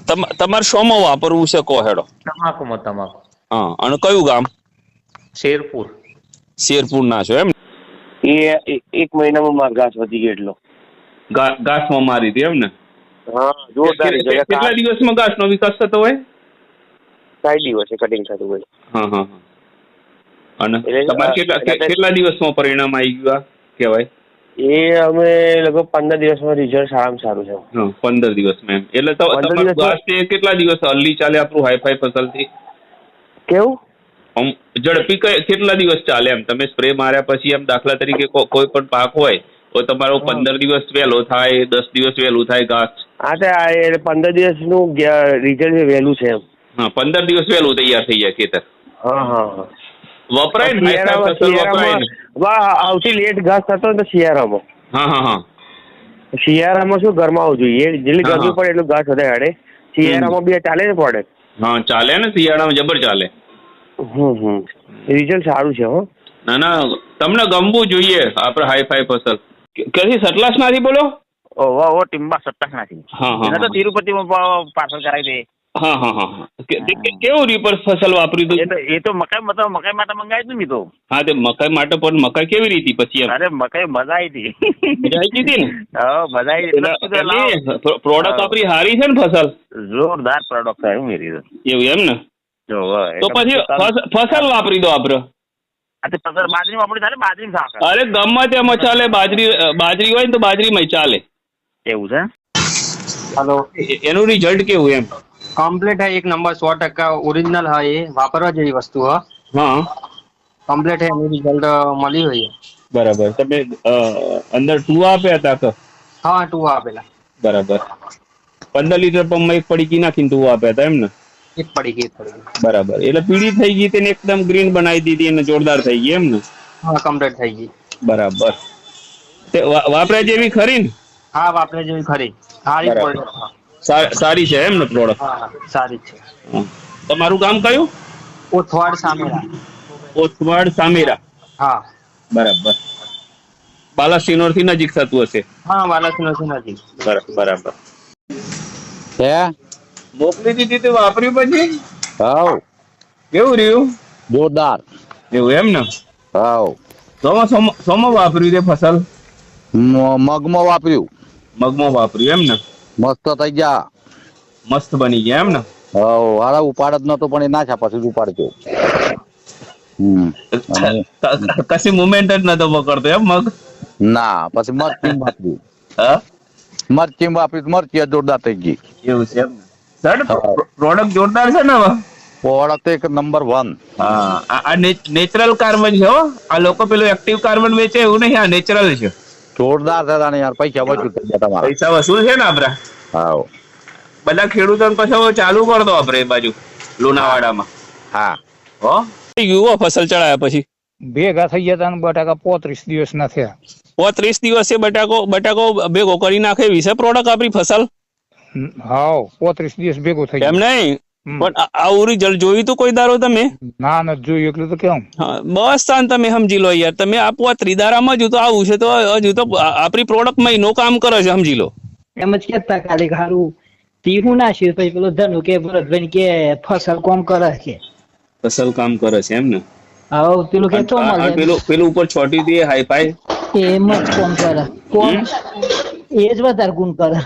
તમારે શોમાં વાપરવું છે કહો હેડો. તમાકુમાં તમાકુ. હા, અને કયું ગામ? શેરપુર. શેરપુર ના છો એમ? એ 1 મહિનામાં માર ઘાસ વધી ગયો એટલો. ઘાસમાં મારી હતી એમ ને? હા, જોરદાર. કેટલા દિવસમાં ઘાસનો વિકાસ થતો હોય? 60 દિવસે કટિંગ થતું હોય. હા હા. અને તમારે કેટલા દિવસમાં પરિણામ આવી ગયું કહેવાય? એ અમે લગભગ 15 દિવસમાં રિઝલ્ટ સારામાં સારું છે. 15 દિવસમાં એમ. એટલે તમારું ઘાસ કેટલા દિવસ હલ્લી ચાલે આપણું હાઈફાઈ ફસલથી? કેવું? ઝડપી કેટલા દિવસ ચાલે એમ? તમે સ્પ્રે માર્યા પછી એમ દાખલા તરીકે કોઈ પણ પાક હોય તો તમારો 15 દિવસ વહેલો થાય, 10 દિવસ વહેલું થાય ઘાસ? હા, તો 15 દિવસનું રિઝલ્ટ વહેલું છે એમ. હા, 15 દિવસ વહેલું તૈયાર થઈ જાય ખેતર. હા હા. વપરાય ને સૌથી લેટ ઘાસ થતો ને તો શિયાળામાં. હા હા હા. શિયાળામાં શું ગરમાવું જોઈએ, જેટલી ગરમી પડે એટલું ઘાસ વધારે હાડે. શિયાળામાં બી ચાલે ને પડે? હા, ચાલે ને, શિયાળામાં જબર ચાલે. રિઝલ્ટ સારું છે. હો ના ના, તમને ગમવું જોઈએ આપણે હાઈફાઈ ફસલ. ક્યાંથી સટલાસ નાથી બોલો? ઓ ટીમ્બા સટ્ટાસ નાથી. હા હા. તો તિરુપતિમાં પાર્સલ કરાવી દે. હા હા હા. કેવું રીપર ફસલ વાપર્યું હતું? એ તો મકાઈ માટે મંગાવી હતું મેં તો. હા, તે મકાઈ માટે પણ મકાઈ કેવી રીતે પછી એમ? અરે મકાઈ મજા આવી હતી. મજા આવી હતી ને? હા, મજા આવી. પ્રોડક્ટ આપણી હારી છે ને ફસલ? જોરદાર પ્રોડક્ટ છે મેરી. એવું એમ ને? તો પછી ફસલ વાપરી દો આપડે. બાજરી વાપરી ચાલે? બાજરી સાફ. અરે ગમે તેમાં ચાલે, બાજરી હોય ને તો બાજરીમાં ચાલે. એવું છે? हेलो, એનું રિઝલ્ટ કેવું એમ? कम्प्लीट है, 1 नंबर 100% ओरिजिनल है। ये वापरवा જેવી વસ્તુ है। હા, कम्प्लीट है, એનું રિઝલ્ટ મળી હોય। બરાબર. તમે અંદર ટુવા આપ્યા હતા કે? હા, ટુવા આપેલા. બરાબર. 15 લીટર પંપમાં એક પડીકી નાખીને ટુવા આપ્યા હતા એમ ને? એક પડી ગઈ. બરાબર. એટલે પીળી થઈ ગઈ તેને એકદમ ગ્રીન બનાવી દીધી અને જોરદાર થઈ ગઈ એમ ને? હા, કમ્પ્લીટ થઈ ગઈ. બરાબર. તે વાપર્યા જેવી ખરી ને? હા, વાપરે જેવી ખરી. સારી પ્રોડક્ટ. સારી છે એમ ને પ્રોડક્ટ? હા, સારી છે. તમારું ગામ કયું? ઓથવાડ સામેરા. ઓથવાડ સામેરા. હા. બરાબર. બાલાસિનોર થી નજીક થતું હશે? હા, બાલાસિનોર થી નજીક. બરાબર. હે મોકલી દીધી તો વાપર્યું પછી? હાવ કેવું રહ્યું? જોરદાર. એવું એમ ને? હાવ સોમાં વાપર્યું તે ફસલ? મગમાં વાપર્યું. મગમાં વાપર્યું એમ ને? મસ્ત થઈ ગયા. મસ્ત બની ગયા એમ ને? હાવ હારા ઉપાડ જ નતો પણ એ ના છા પછી ઉપાડજો. કશી મુવમેન્ટ જ નતો પકડતો એમ મગ? ના, પછી મરચી વાપર્યું. હા, મરચી વાપરી, મરચી જોરદાર થઈ ગઈ. એવું છે એમ ને? સર પ્રોડક્ટ જોરદાર છે ને હવે? પ્રોડક્ટ એક નંબર 1. હા, આ નેચરલ કાર્બન છે હો. આ લોકો પેલું એક્ટિવ કાર્બન વેચે એવું નહીં, આ નેચરલ છે. જોરદાર છે યાર. પૈસા વસૂલ થઈ ગયા તમારા. પૈસા વસૂલ છે ને આપડા? હાવ બધા ખેડૂતોને પછી ચાલુ કર દો આપડે એ બાજુ લુણાવાડામાં. હા. હો યુવા ફસલ ચડાયા પછી ભેગા થઈ ગયા હતા બટાકા 35 દિવસ ના થયા. 35 દિવસે બટાકો ભેગો કરી નાખે એવી છે પ્રોડક્ટ આપણી ફસલ? હાવ 35 દિવસ ભેગો થઈ એમ નહીં, પણ આવું રિઝલ્ટ જોયું તો કોઈ દારો તમે? ના નથી જોયું એટલે તો કેમ. બસ તાન તમે સમજી લો યાર. તમે આ 35 દારામાં જ તો આવું છે તો હજુ તો આપણી પ્રોડક્ટ મહિનો કામ કરે છે, સમજી લો. એમ જ કેતા ખાલી ખારું તીવું નાખ્યું પછી પેલો ધનુ કે ભરતભાઈ કે ફસલ કોમ કરે છે. ફસલ કામ કરે છે એમ ને? હા, પેલું કે તો મળે પેલું ઉપર છોટી દે હાઈફાઈ એમ જ કોમ કરે. કોમ એ જ વધારે ગુણ કરે.